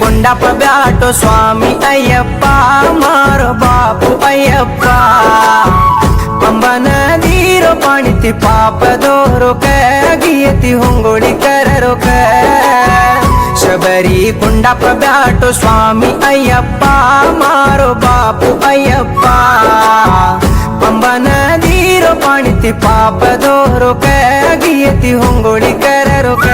ಕೊಂಡಪ್ಪ ಬ್ಯಾಟೋ ಸ್ವಾಮಿ ಅಯ್ಯಪ್ಪ ಮಾರೋ ಬಾಪು ಅಯ್ಯಪ್ಪ ಪಂಬನ ನೀರು ಪಾಣಿತಿ ಪಾಪದೋರು ಗಿಯತಿ ಹೊಂಗೋಳಿ ಕರರೋಕ ಶಬರಿ ಕೊಂಡಪ್ಪ ಬ್ಯಾಟೋ ಸ್ವಾಮಿ ಅಯ್ಯಪ್ಪ ಮಾರೋ ಬಾಪು ಅಯ್ಯಪ್ಪ ಪಂಬನ ನೀರು ಪಾಣಿತಿ ಪಾಪದೋರು ಗಿಯತಿ ಹೊಂಗೋಳಿ ಕರರೋಕ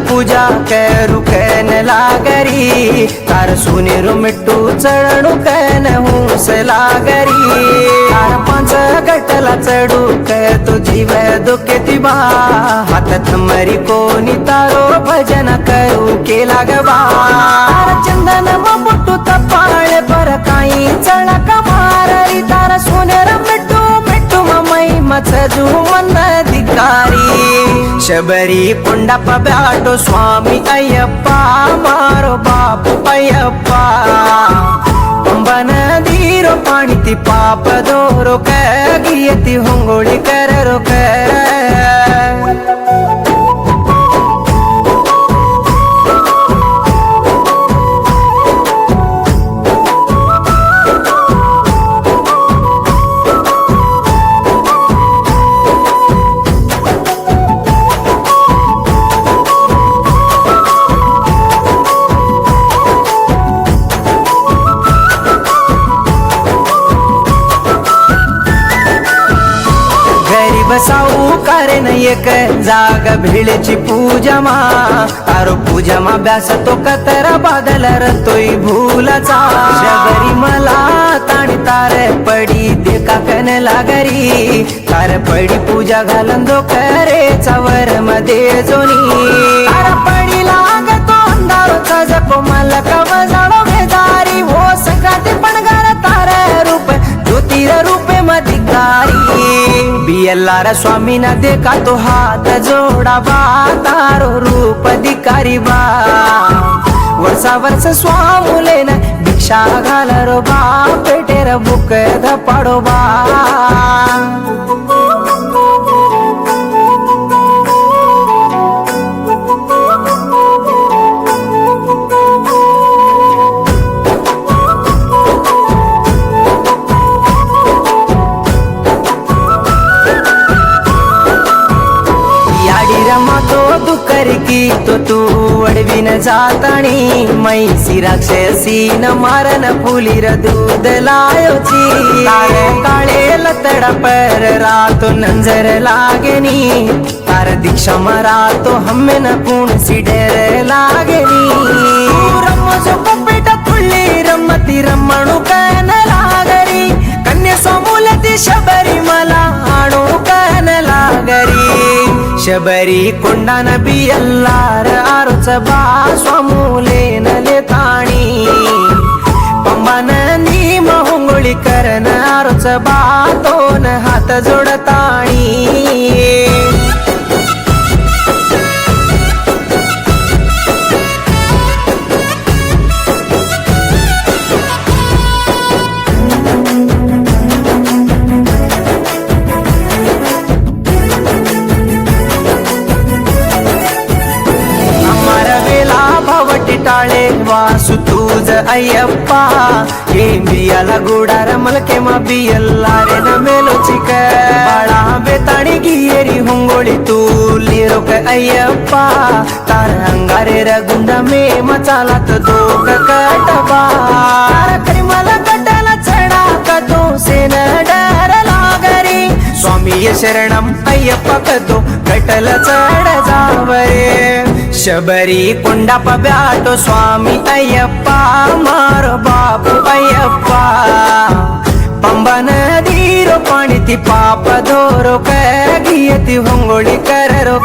पूजा करू कैन लागरी तार सुनेरो मिट्टू चढणू कैन हुस लागरी तार पांच गटला चढू कै तो जीव दुखे बा हातात मरी कोणी तारो भजन करू केला गबा चंदन मुट्टू तपाळे पर काही चळक माररी तार सुनेर मिट्टू मिट्टू मई मचजू मन धिकारी ಶಬರಿ ಕೊಂಡಪ್ಪ ಬ್ಯಾಟೋ ಸ್ವಾಮಿ ಅಯ್ಯಪ್ಪ ಮಾರೋ ಬಾಪು ಅಯ್ಯಪ್ಪ ಪಂಬನ ನೀರು ಪಾಣಿತಿ ಪಾಪದೋರು ಗಿಯತಿ ಹೊಂಗೋಳಿ ಕರರೋ बसाऊ कारण एक जाग भिळेची पूजा मा तारो पूजा मा ब्यास तो कतरा बादल रतोय भूलाचा शबरी मला ताणी तारे पडी देखा कन लागरी तार पडी पूजा घालंदो करे चवर मध्ये जोनी तार पडी लागतो अंधारो जको मला कवजाळो बेदारी हो संक्रांती पणगार तारे रूप ज्योतिर रूपे मधिकारी बियल्लार स्वामी न देखा तो हाथ जोड़ा बा तारो रूप अधिकारी बा वर्षा वर्ष स्वामुले न भिक्षा घालरो बा पेटेर बुक धपाडो बा दुकरकी तो तू अडविन जाताणी मैसी राक्षसी न मारन फुलीर दूध लायोची काळे लतडा पर रातो नंजर लागेनी तार दीक्षा मरातो हम्मे न कुण सिडेर लागेनी रम्मो पेट तुळ्ळी रम्मती रम्मणू कन लागरी कन्या समूलती शबरी मला आणू कन लागरी ಶಬರಿ ಕೊಂಡನ ಬಿಯಲ್ಲಾರ ಆರುಚ ಬಾ ಸ್ವಾಮೂಲೇನ ಲೇತಾಣಿ ಪಂಬನ ನೀಮ ಹೊಂಗೊಳಿ ಕರನ ಆರುಚ ಬಾ ತೋನ ಹಾತ ಜೋಡತಾಣಿ टाळे वासु तुझ अय्यप्प बियाला गुडार मलके मा बियल्लारे न मेलो चिक बाळा बेताणी गियेरी हुंगोळी तुली रोक अय्यप्प तार अंगारे रगुंड मे मचालात दोग कटबा करिमल कटला चढा कतो सेन डर लागरी स्वामी शरणम अय्यप्प कतो कटल चढ जावरे ಶಬರಿ ಕೊಂಡಪ್ಪ ಬ್ಯಾಟೋ ಸ್ವಾಮಿ ಅಯ್ಯಪ್ಪ ಮಾರೋ ಬಾಪು ಅಯ್ಯಪ್ಪ ಪಂಬನ ನೀರು ಪಾಣಿತಿ ಪಾಪದೋರು ಗಿಯತಿ ಹೊಂಗೋಳಿ ಕರರೋ